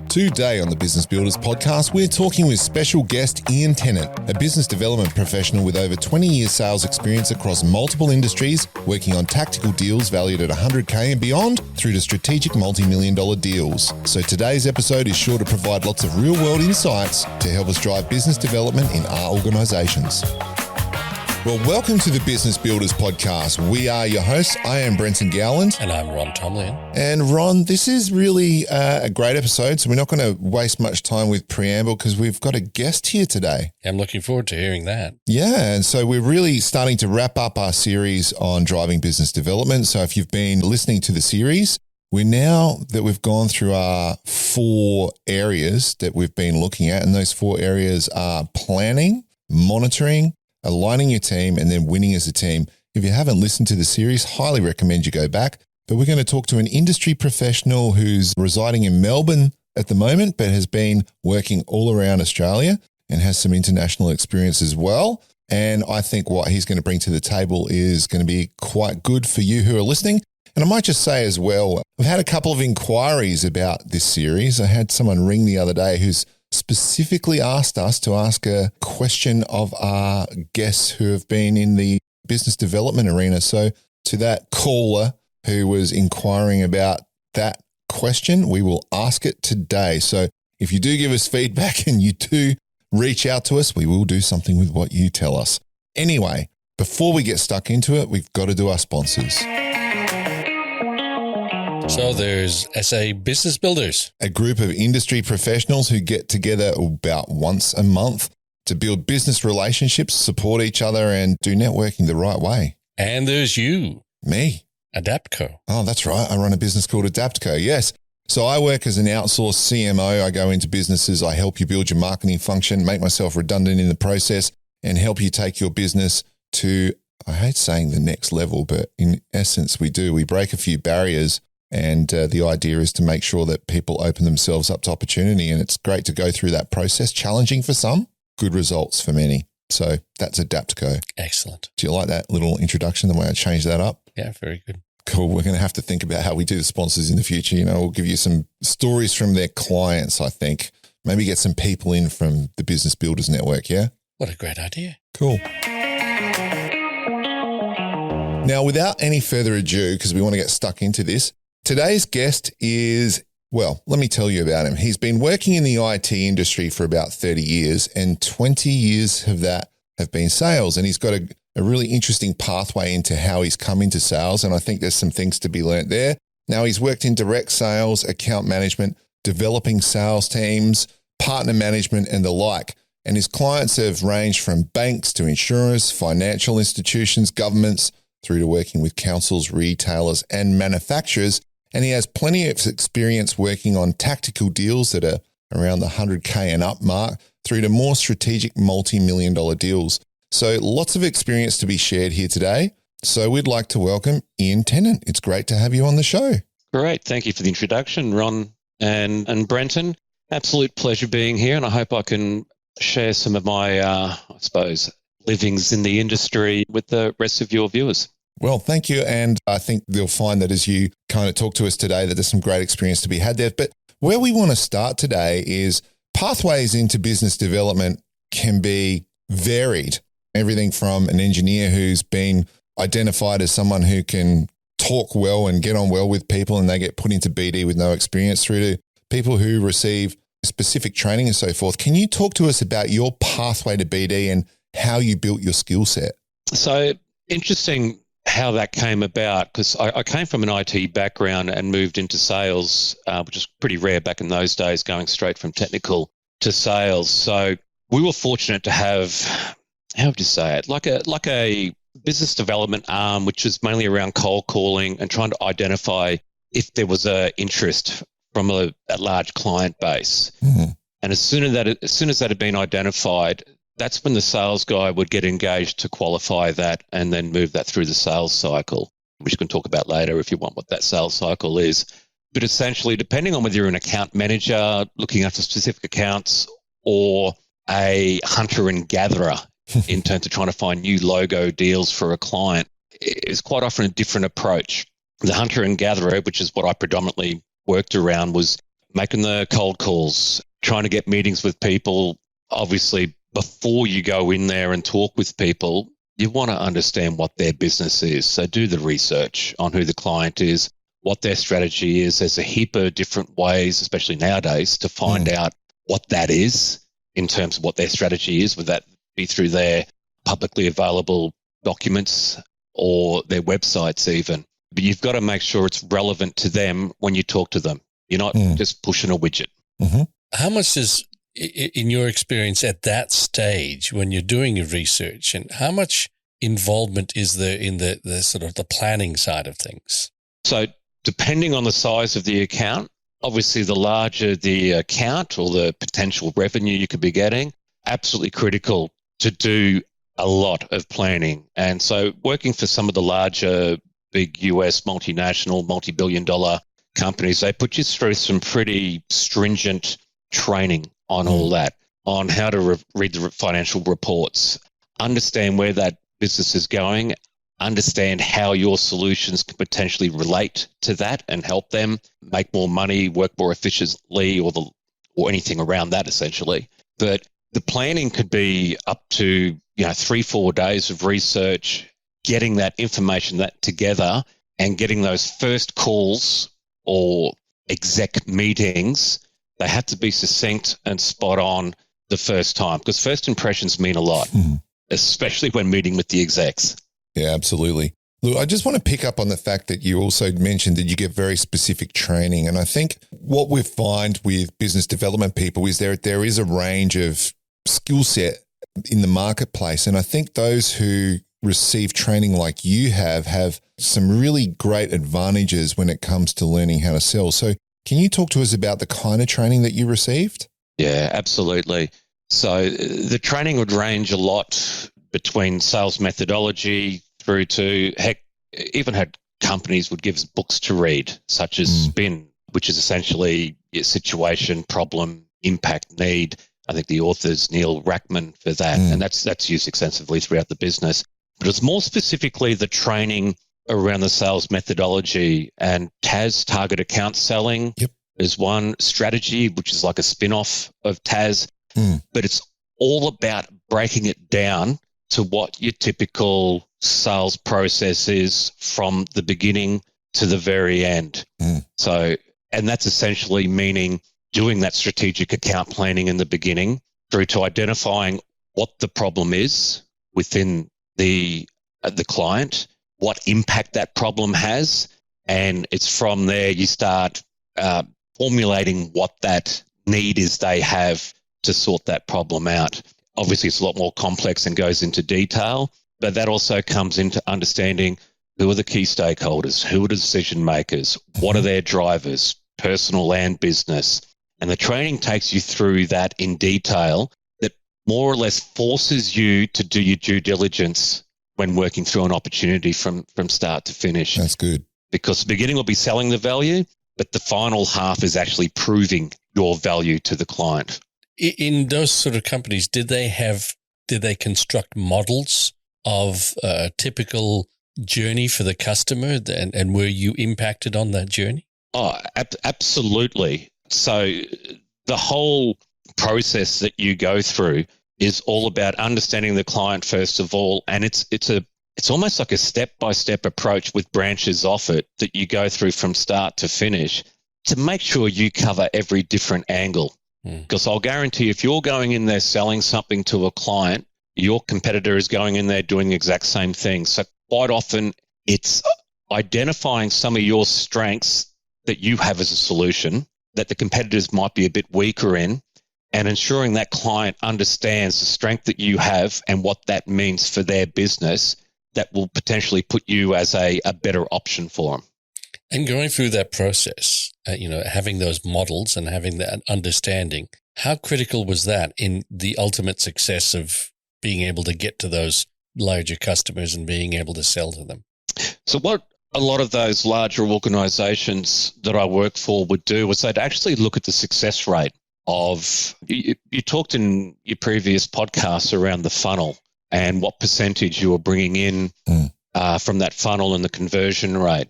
Today on the Business Builders podcast, we're talking with special guest Ian Tennent, a business development professional with over 20 years sales experience across multiple industries, working on tactical deals valued at $100K and beyond through to strategic multi-million dollar deals. So today's episode is sure to provide lots of real-world insights to help us drive business development in our organizations. Well, welcome to the Business Builders podcast. We are your hosts. I am Brenton Gowland. And I'm Ron Tomlin. And Ron, this is really a great episode, so we're not going to waste much time with preamble because we've got a guest here today. I'm looking forward to hearing that. Yeah, and so we're really starting to wrap up our series on driving business development. So if you've been listening to the series, now that we've gone through our 4 areas that we've been looking at, and those 4 areas are planning, monitoring, aligning your team, and then winning as a team. If you haven't listened to the series, highly recommend you go back. But we're going to talk to an industry professional who's residing in Melbourne at the moment, but has been working all around Australia and has some international experience as well. And I think what he's going to bring to the table is going to be quite good for you who are listening. And I might just say as well, we've had a couple of inquiries about this series. I had someone ring the other day who's specifically asked us to ask a question of our guests who have been in the business development arena. So to that caller who was inquiring about that question, we will ask it today. So if you do give us feedback and you do reach out to us, we will do something with what you tell us. Anyway, before we get stuck into it, we've got to do our sponsors. So there's SA Business Builders, a group of industry professionals who get together about once a month to build business relationships, support each other, and do networking the right way. And there's you. Me. Adaptco. Oh, that's right. I run a business called Adaptco, yes. So I work as an outsourced CMO. I go into businesses. I help you build your marketing function, make myself redundant in the process, and help you take your business to, I hate saying the next level, but in essence, we do. We break a few barriers. And the idea is to make sure that people open themselves up to opportunity. And it's great to go through that process, challenging for some, good results for many. So that's Adaptco. Excellent. Do you like that little introduction, the way I changed that up? Yeah, very good. Cool. We're going to have to think about how we do the sponsors in the future. You know, we'll give you some stories from their clients, I think. Maybe get some people in from the Business Builders Network, yeah? What a great idea. Cool. Now, without any further ado, because we want to get stuck into this, today's guest is, well, let me tell you about him. He's been working in the IT industry for about 30 years, and 20 years of that have been sales. And he's got a really interesting pathway into how he's come into sales. And I think there's some things to be learnt there. Now, he's worked in direct sales, account management, developing sales teams, partner management, and the like. And his clients have ranged from banks to insurers, financial institutions, governments, through to working with councils, retailers, and manufacturers. And he has plenty of experience working on tactical deals that are around the 100K and up mark through to more strategic multi-million dollar deals. So lots of experience to be shared here today. So we'd like to welcome Ian Tennent. It's great to have you on the show. Great. Thank you for the introduction, Ron and Brenton. Absolute pleasure being here. And I hope I can share some of my, livings in the industry with the rest of your viewers. Well, thank you. And I think you'll find that as you kind of talk to us today, that there's some great experience to be had there. But where we want to start today is pathways into business development can be varied. Everything from an engineer who's been identified as someone who can talk well and get on well with people and they get put into BD with no experience through to people who receive specific training and so forth. Can you talk to us about your pathway to BD and how you built your skill set? So interesting how that came about, because I came from an IT background and moved into sales, which was pretty rare back in those days, going straight from technical to sales. So we were fortunate to have, how would you say it, like a business development arm, which is mainly around cold calling and trying to identify if there was a interest from a large client base. Mm-hmm. And as soon as that had been identified, that's when the sales guy would get engaged to qualify that and then move that through the sales cycle, which we can talk about later if you want what that sales cycle is. But essentially, depending on whether you're an account manager looking after specific accounts or a hunter and gatherer in terms of trying to find new logo deals for a client, it's quite often a different approach. The hunter and gatherer, which is what I predominantly worked around, was making the cold calls, trying to get meetings with people. Obviously, before you go in there and talk with people, you want to understand what their business is. So do the research on who the client is, what their strategy is. There's a heap of different ways, especially nowadays, to find out what that is in terms of what their strategy is, whether that be through their publicly available documents or their websites even. But you've got to make sure it's relevant to them when you talk to them. You're not just pushing a widget. Mm-hmm. How much is, in your experience at that stage when you're doing your research, and how much involvement is there in the sort of the planning side of things? So depending on the size of the account, obviously the larger the account or the potential revenue you could be getting, absolutely critical to do a lot of planning. And so working for some of the larger big US multinational, multi-billion-dollar companies, they put you through some pretty stringent training on all that, on how to read the financial reports, understand where that business is going, understand how your solutions can potentially relate to that and help them make more money, work more efficiently, or anything around that essentially. But the planning could be up to 3-4 days of research, getting that information together and getting those first calls or exec meetings. They have to be succinct and spot on the first time, because first impressions mean a lot, especially when meeting with the execs. Yeah, absolutely. Look, I just want to pick up on the fact that you also mentioned that you get very specific training. And I think what we find with business development people is there is a range of skill set in the marketplace. And I think those who receive training like you have some really great advantages when it comes to learning how to sell. So can you talk to us about the kind of training that you received? Yeah, absolutely. So the training would range a lot between sales methodology through to, heck, even had companies would give us books to read, such as SPIN, which is essentially your situation, problem, impact, need. I think the author's Neil Rackman for that, and that's used extensively throughout the business. But it's more specifically the training around the sales methodology, and TAS, target account selling, is one strategy, which is like a spin-off of TAS. But it's all about breaking it down to what your typical sales process is from the beginning to the very end. So, and that's essentially meaning doing that strategic account planning in the beginning through to identifying what the problem is within the client, what impact that problem has, and it's from there you start formulating what that need is they have to sort that problem out. Obviously, it's a lot more complex and goes into detail, but that also comes into understanding who are the key stakeholders, who are the decision makers, what are their drivers, personal and business. And the training takes you through that in detail, that more or less forces you to do your due diligence when working through an opportunity from start to finish. That's good. Because the beginning will be selling the value, but the final half is actually proving your value to the client. In those sort of companies, did they construct models of a typical journey for the customer, and were you impacted on that journey? Oh, absolutely. So the whole process that you go through is all about understanding the client first of all, and it's almost like a step-by-step approach with branches off it that you go through from start to finish to make sure you cover every different angle. Because I'll guarantee if you're going in there selling something to a client, your competitor is going in there doing the exact same thing. So quite often it's identifying some of your strengths that you have as a solution that the competitors might be a bit weaker in, and ensuring that client understands the strength that you have and what that means for their business that will potentially put you as a better option for them. And going through that process, having those models and having that understanding, how critical was that in the ultimate success of being able to get to those larger customers and being able to sell to them? So what a lot of those larger organizations that I work for would do was they'd actually look at the success rate of, you talked in your previous podcasts around the funnel and what percentage you were bringing in from that funnel and the conversion rate.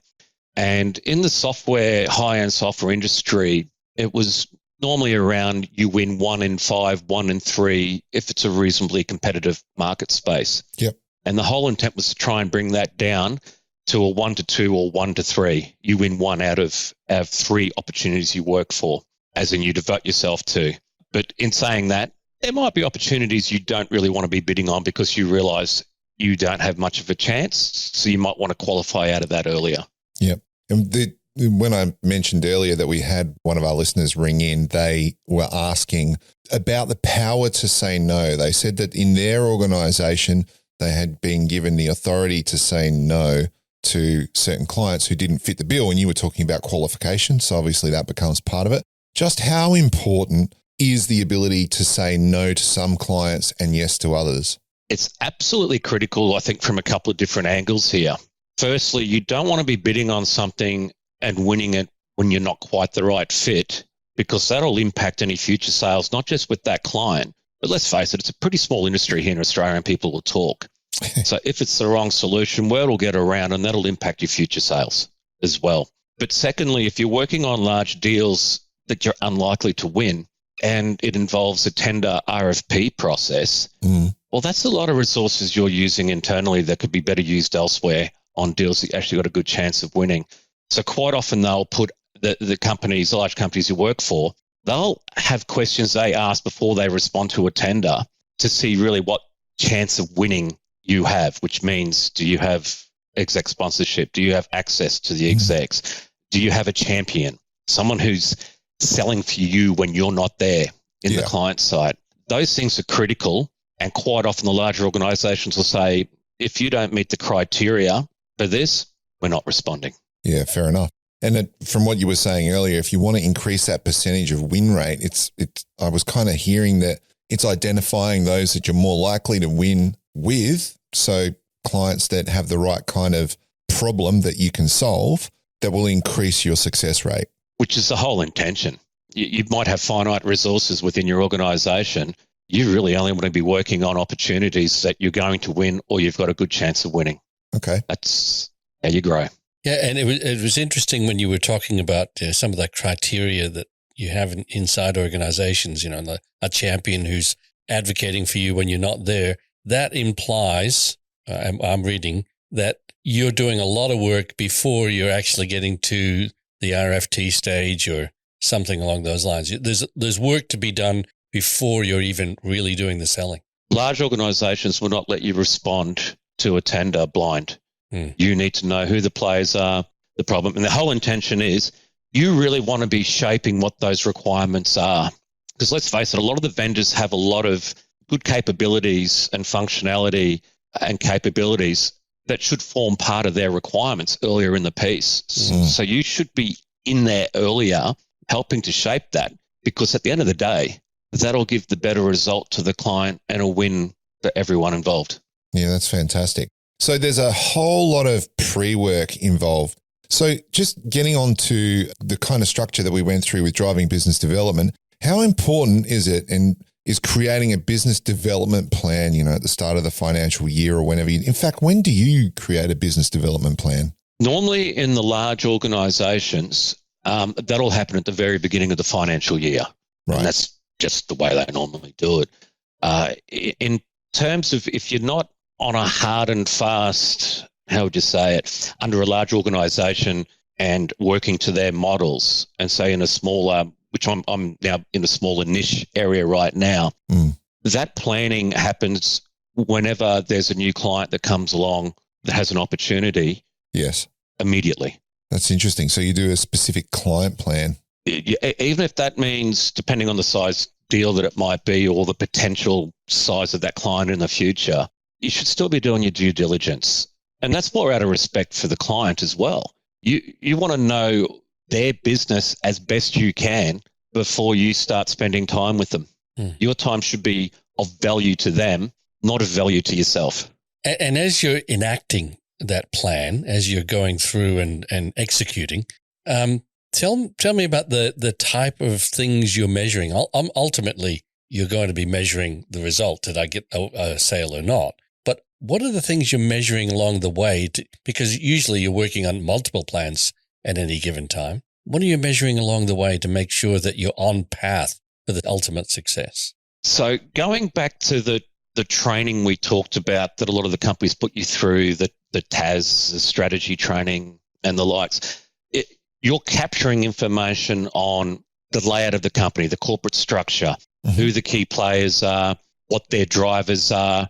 And in the high-end software industry, it was normally around you win 1 in 5, 1 in 3 if it's a reasonably competitive market space. Yep. And the whole intent was to try and bring that down to a 1 to 2 or 1 to 3. You win 1 out of 3 opportunities you work for, as in you devote yourself to. But in saying that, there might be opportunities you don't really want to be bidding on because you realize you don't have much of a chance. So you might want to qualify out of that earlier. Yep. And when I mentioned earlier that we had one of our listeners ring in, they were asking about the power to say no. They said that in their organization, they had been given the authority to say no to certain clients who didn't fit the bill. And you were talking about qualification. So obviously that becomes part of it. Just how important is the ability to say no to some clients and yes to others? It's absolutely critical, I think, from a couple of different angles here. Firstly, you don't want to be bidding on something and winning it when you're not quite the right fit, because that'll impact any future sales, not just with that client. But let's face it, it's a pretty small industry here in Australia and people will talk. So if it's the wrong solution, word will get around and that'll impact your future sales as well. But secondly, if you're working on large deals that you're unlikely to win and it involves a tender RFP process, well, that's a lot of resources you're using internally that could be better used elsewhere on deals that you actually got a good chance of winning. So quite often they'll put the companies, the large companies you work for, they'll have questions they ask before they respond to a tender to see really what chance of winning you have, which means, do you have exec sponsorship? Do you have access to the execs? Do you have a champion? Someone who's selling for you when you're not there in the client side. Those things are critical. And quite often the larger organizations will say, if you don't meet the criteria for this, we're not responding. Yeah, fair enough. And from what you were saying earlier, if you want to increase that percentage of win rate, I was kind of hearing that it's identifying those that you're more likely to win with. So clients that have the right kind of problem that you can solve that will increase your success rate. Which is the whole intention. You might have finite resources within your organization. You really only want to be working on opportunities that you're going to win or you've got a good chance of winning. Okay. That's how you grow. Yeah, and it was interesting when you were talking about some of the criteria that you have inside organizations, a champion who's advocating for you when you're not there. That implies, I'm reading, that you're doing a lot of work before you're actually getting to the RFT stage or something along those lines. There's work to be done before you're even really doing the selling. Large organizations will not let you respond to a tender blind. You need to know who the players are, the problem. And the whole intention is you really want to be shaping what those requirements are. Because let's face it, a lot of the vendors have a lot of good capabilities and functionality and capabilities that should form part of their requirements earlier in the piece. So you should be in there earlier helping to shape that, because at the end of the day, that'll give the better result to the client and a win for everyone involved. Yeah, that's fantastic. So there's a whole lot of pre-work involved. So just getting on to the kind of structure that we went through with driving business development, how important is it and is creating a business development plan, at the start of the financial year or whenever in fact, when do you create a business development plan? Normally in the large organizations, that'll happen at the very beginning of the financial year. Right. And that's just the way they normally do it. In terms of if you're not on a hard and fast, how would you say it, under a large organization and working to their models, and say in a smaller, which I'm now in a smaller niche area right now, that planning happens whenever there's a new client that comes along that has an opportunity. Yes. Immediately. That's interesting. So you do a specific client plan. Even if that means, depending on the size deal that it might be or the potential size of that client in the future, you should still be doing your due diligence. And that's more out of respect for the client as well. You want to know their business as best you can before you start spending time with them. Your time should be of value to them, not of value to yourself. And as you're enacting that plan, as you're going through and executing, tell me about the type of things you're measuring. Ultimately, you're going to be measuring the result. Did I get a sale or not? But what are the things you're measuring along the way? Because usually you're working on multiple plans at any given time. What are you measuring along the way to make sure that you're on path for the ultimate success? So going back to the training we talked about that a lot of the companies put you through, the TAS, the strategy training and the likes, you're capturing information on the layout of the company, the corporate structure, who the key players are, what their drivers are.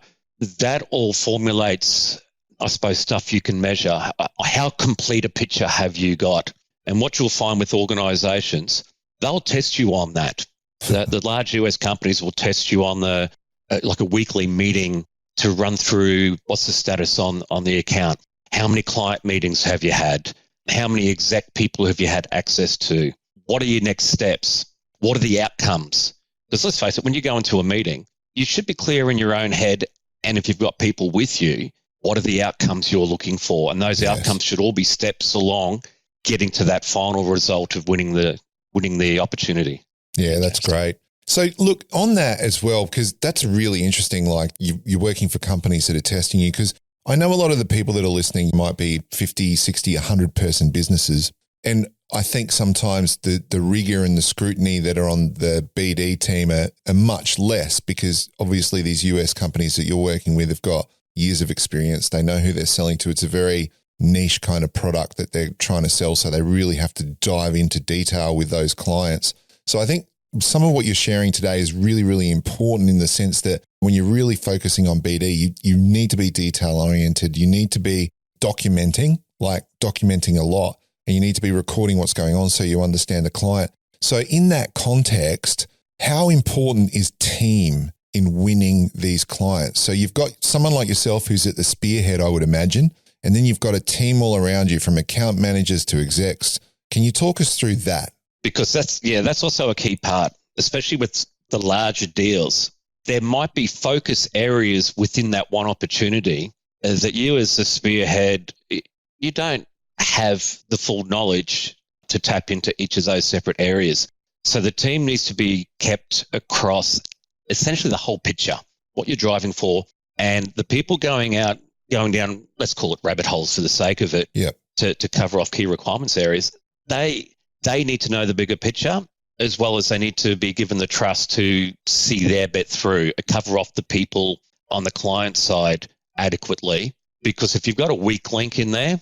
That all formulates, I suppose, stuff you can measure. How complete a picture have you got? And what you'll find with organizations, they'll test you on that. The large US companies will test you on like a weekly meeting to run through what's the status on the account. How many client meetings have you had? How many exec people have you had access to? What are your next steps? What are the outcomes? Because let's face it, when you go into a meeting, you should be clear in your own head. And if you've got people with you, what are the outcomes you're looking for? And those outcomes should all be steps along getting to that final result of winning the opportunity. Yeah, that's great. So look, on that as well, because that's really interesting, like you're working for companies that are testing you, because I know a lot of the people that are listening might be 50, 60, 100-person businesses. And I think sometimes the rigor and the scrutiny that are on the BD team are much less, because obviously these US companies that you're working with have got years of experience. They know who they're selling to. It's a very niche kind of product that they're trying to sell. So they really have to dive into detail with those clients. So I think some of what you're sharing today is really, really important in the sense that when you're really focusing on BD, you need to be detail oriented. You need to be documenting a lot, and you need to be recording what's going on so you understand the client. So in that context, how important is team in winning these clients? So you've got someone like yourself who's at the spearhead, I would imagine, and then you've got a team all around you from account managers to execs. Can you talk us through that? Because that's also a key part, especially with the larger deals. There might be focus areas within that one opportunity that you as the spearhead, you don't have the full knowledge to tap into each of those separate areas. So the team needs to be kept across essentially the whole picture, what you're driving for, and the people going down, let's call it rabbit holes for the sake of it, to cover off key requirements areas. They need to know the bigger picture, as well as they need to be given the trust to see their bit through, cover off the people on the client side adequately. Because if you've got a weak link in there,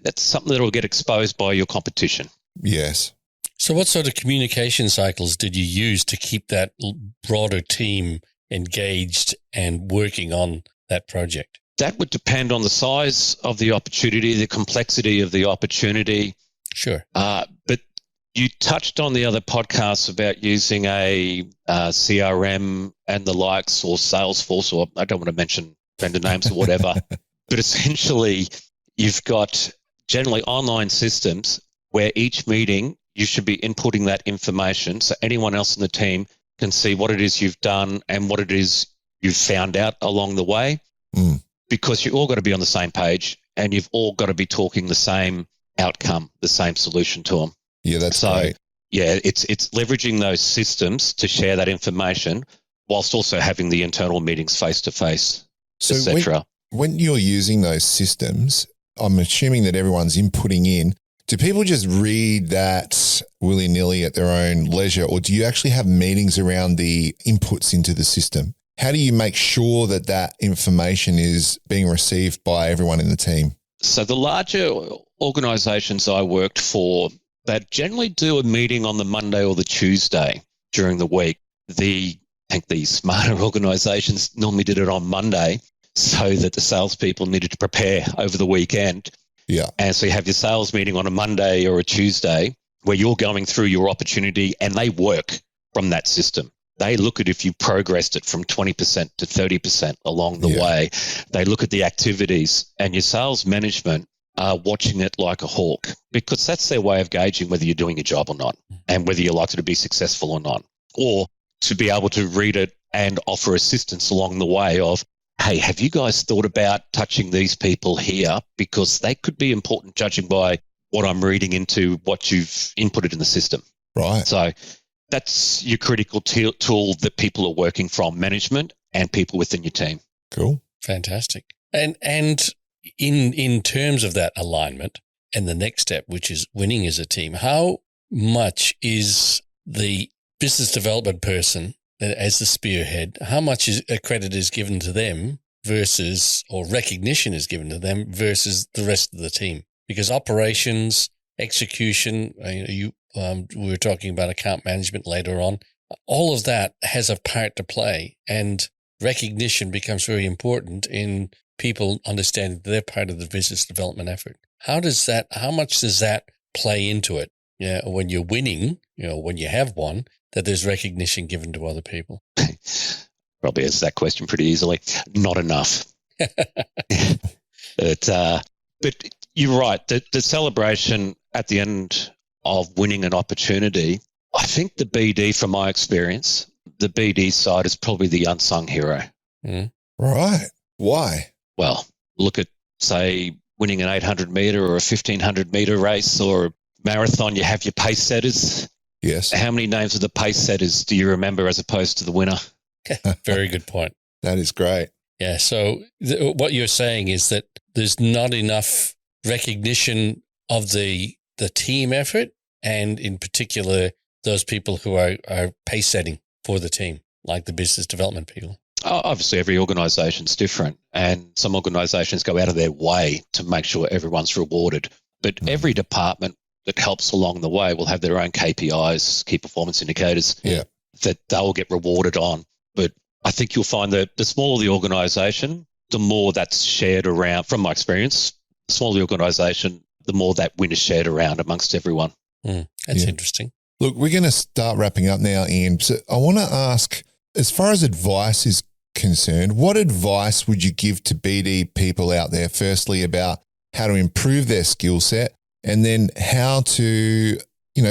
that's something that will get exposed by your competition. Yes. So what sort of communication cycles did you use to keep that broader team engaged and working on that project? That would depend on the size of the opportunity, the complexity of the opportunity. Sure. But you touched on the other podcasts about using a CRM and the likes, or Salesforce, or I don't want to mention vendor names or whatever. But essentially, you've got generally online systems where each meeting you should be inputting that information so anyone else in the team can see what it is you've done and what it is you've found out along the way. Because you've all got to be on the same page and you've all got to be talking the same outcome, the same solution to them. Yeah, that's great. Yeah, it's leveraging those systems to share that information whilst also having the internal meetings face-to-face, So etc. when you're using those systems, I'm assuming that everyone's inputting in. Do people just read that willy-nilly at their own leisure, or do you actually have meetings around the inputs into the system? How do you make sure that that information is being received by everyone in the team? So the larger organizations I worked for, they generally do a meeting on the Monday or the Tuesday during the week. I think the smarter organizations normally did it on Monday so that the salespeople needed to prepare over the weekend. Yeah. And so you have your sales meeting on a Monday or a Tuesday where you're going through your opportunity, and they work from that system. They look at if you progressed it from 20% to 30% along the way. They look at the activities, and your sales management are watching it like a hawk, because that's their way of gauging whether you're doing your job or not and whether you're likely to be successful or not, or to be able to read it and offer assistance along the way of, hey, have you guys thought about touching these people here? Because they could be important judging by what I'm reading into what you've inputted in the system. Right. So that's your critical tool that people are working from, management and people within your team. Cool. Fantastic. And in terms of that alignment and the next step, which is winning as a team, how much is the business development person as the spearhead, how much credit is given to them versus, or recognition is given to them versus the rest of the team? Because operations, execution, we were talking about account management later on, all of that has a part to play, and recognition becomes very important in people understanding that they're part of the business development effort. How much does that play into it? Yeah, when you're winning, when you have won, that there's recognition given to other people. Probably answer that question pretty easily. Not enough. But you're right. The celebration at the end of winning an opportunity, I think the BD, from my experience, the BD side is probably the unsung hero. Mm. Right. Why? Well, look at, say, winning an 800-meter or a 1,500-meter race or a marathon. You have your pace setters. Yes. How many names of the pace setters do you remember as opposed to the winner? Very good point. That is great. Yeah. So what you're saying is that there's not enough recognition of the team effort, and in particular, those people who are pace setting for the team, like the business development people. Obviously, every organisation's different, and some organisations go out of their way to make sure everyone's rewarded. But every department that helps along the way will have their own KPIs, key performance indicators, that they'll get rewarded on. But I think you'll find that the smaller the organisation, the more that's shared around. From my experience, the smaller the organisation, the more that win is shared around amongst everyone. That's interesting. Look, we're going to start wrapping up now, Ian. So I want to ask, as far as advice is concerned, what advice would you give to BD people out there, firstly, about how to improve their skill set, and then how to,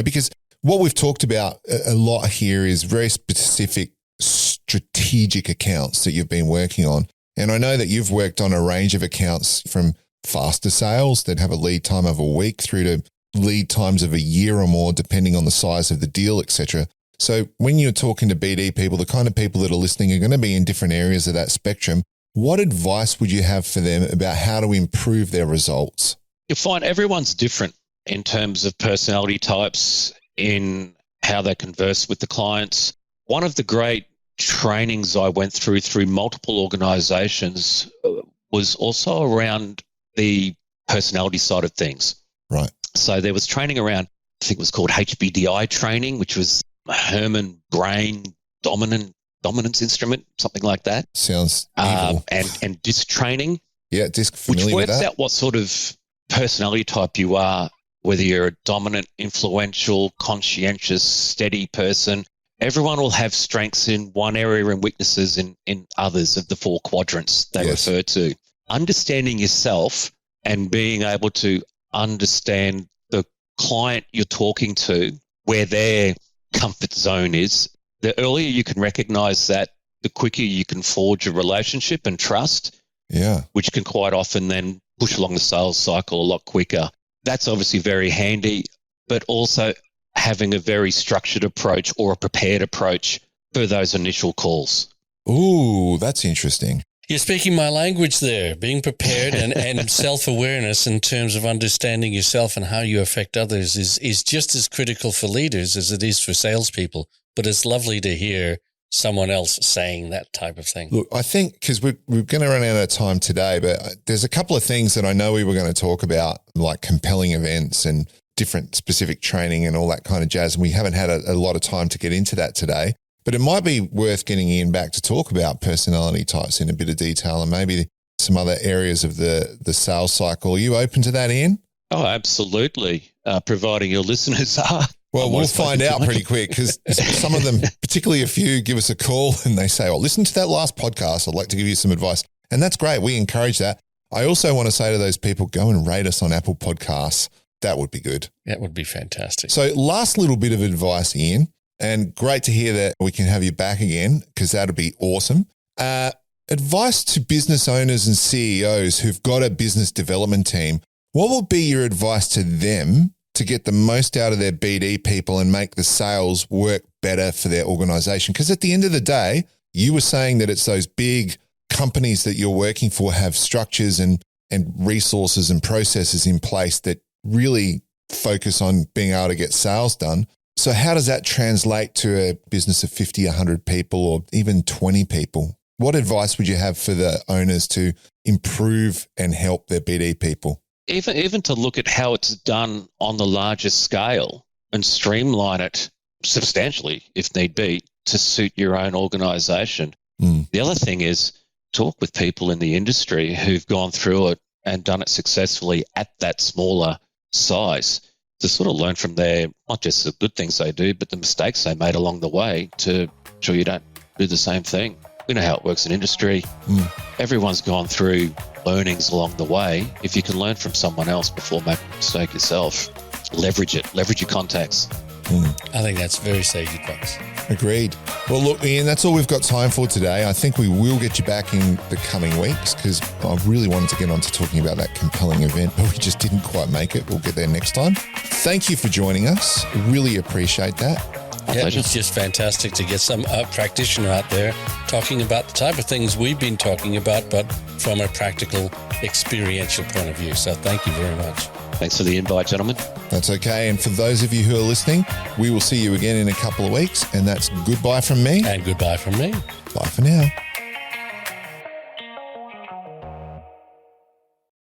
because what we've talked about a lot here is very specific strategic accounts that you've been working on. And I know that you've worked on a range of accounts, from faster sales that have a lead time of a week through to lead times of a year or more, depending on the size of the deal, etc. So when you're talking to BD people, the kind of people that are listening are going to be in different areas of that spectrum. What advice would you have for them about how to improve their results? You'll find everyone's different in terms of personality types, in how they converse with the clients. One of the great trainings I went through multiple organizations was also around the personality side of things. Right. So there was training around, I think it was called HBDI training, which was Herman Brain Dominance Instrument, something like that. Sounds evil. And DISC training. Yeah, DISC, familiar with that. Which works out what sort of personality type you are, whether you're a dominant, influential, conscientious, steady person. Everyone will have strengths in one area and weaknesses in others of the 4 quadrants they refer to. Understanding yourself and being able to understand the client you're talking to, where their comfort zone is, the earlier you can recognize that, the quicker you can forge a relationship and trust, which can quite often then push along the sales cycle a lot quicker. That's obviously very handy, but also having a very structured approach or a prepared approach for those initial calls. Ooh, that's interesting. You're speaking my language there, being prepared and self-awareness in terms of understanding yourself and how you affect others is just as critical for leaders as it is for salespeople. But it's lovely to hear someone else saying that type of thing. Look, I think, because we're going to run out of time today, but there's a couple of things that I know we were going to talk about, like compelling events and different specific training and all that kind of jazz. And we haven't had a lot of time to get into that today. But it might be worth getting Ian back to talk about personality types in a bit of detail and maybe some other areas of the sales cycle. Are you open to that, Ian? Oh, absolutely, providing your listeners are. Well, we'll find out pretty quick, because some of them, particularly a few, give us a call and they say, listen to that last podcast. I'd like to give you some advice. And that's great. We encourage that. I also want to say to those people, go and rate us on Apple Podcasts. That would be good. That would be fantastic. So last little bit of advice, Ian. And great to hear that we can have you back again, because that'd be awesome. Advice to business owners and CEOs who've got a business development team. What will be your advice to them to get the most out of their BD people and make the sales work better for their organization? Because at the end of the day, you were saying that it's those big companies that you're working for have structures and resources and processes in place that really focus on being able to get sales done. So how does that translate to a business of 50, 100 people or even 20 people? What advice would you have for the owners to improve and help their BD people? Even to look at how it's done on the largest scale and streamline it substantially, if need be, to suit your own organisation. The other thing is talk with people in the industry who've gone through it and done it successfully at that smaller size, to sort of learn from their, not just the good things they do, but the mistakes they made along the way, to ensure you don't do the same thing. We know how it works in industry. Everyone's gone through learnings along the way. If you can learn from someone else before making a mistake yourself, leverage it, leverage your contacts. I think that's very sage advice. Agreed. Well, look, Ian, that's all we've got time for today. I think we will get you back in the coming weeks because I really wanted to get on to talking about that compelling event, but we just didn't quite make it. We'll get there next time. Thank you for joining us. Really appreciate that. Yeah, it's just fantastic to get some practitioner out there talking about the type of things we've been talking about, but from a practical, experiential point of view. So thank you very much. Thanks for the invite, gentlemen. That's okay. And for those of you who are listening, we will see you again in a couple of weeks. And that's goodbye from me. And goodbye from me. Bye for now.